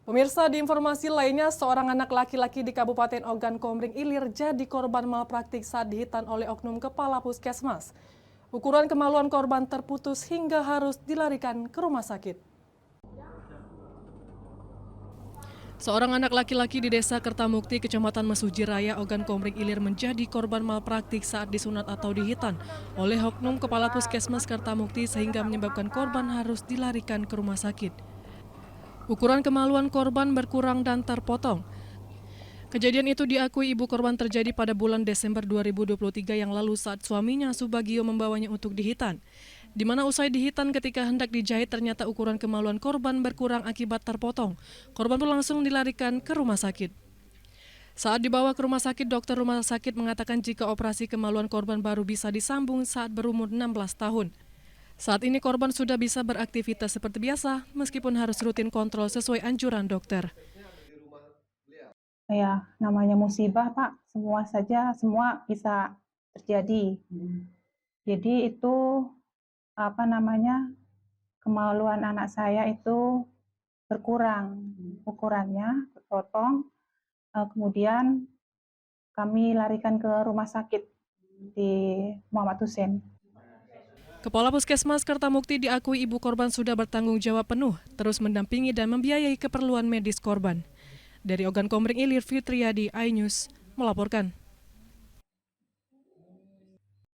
Pemirsa, di informasi lainnya, seorang anak laki-laki di Kabupaten Ogan Komering Ilir jadi korban malpraktik saat dihitan oleh oknum kepala puskesmas. Ukuran kemaluan korban terputus hingga harus dilarikan ke rumah sakit. Seorang anak laki-laki di Desa Kertamukti, Kecamatan Mesuji Raya, Ogan Komering Ilir menjadi korban malpraktik saat disunat atau dihitan oleh oknum kepala puskesmas Kertamukti sehingga menyebabkan korban harus dilarikan ke rumah sakit. Ukuran kemaluan korban berkurang dan terpotong. Kejadian itu diakui ibu korban terjadi pada bulan Desember 2023 yang lalu saat suaminya Subagio membawanya untuk dihitan. Di mana usai dihitan ketika hendak dijahit ternyata ukuran kemaluan korban berkurang akibat terpotong. Korban pun langsung dilarikan ke rumah sakit. Saat dibawa ke rumah sakit, dokter rumah sakit mengatakan jika operasi kemaluan korban baru bisa disambung saat berumur 16 tahun. Saat ini korban sudah bisa beraktivitas seperti biasa meskipun harus rutin kontrol sesuai anjuran dokter. Ya, namanya musibah, Pak. Semua bisa terjadi. Jadi itu kemaluan anak saya itu berkurang ukurannya, terpotong. Kemudian kami larikan ke rumah sakit di Muhammad Hussein. Kepala Puskesmas Kertamukti diakui ibu korban sudah bertanggung jawab penuh, terus mendampingi dan membiayai keperluan medis korban. Dari Ogan Komering Ilir, Fitriadi, iNews melaporkan.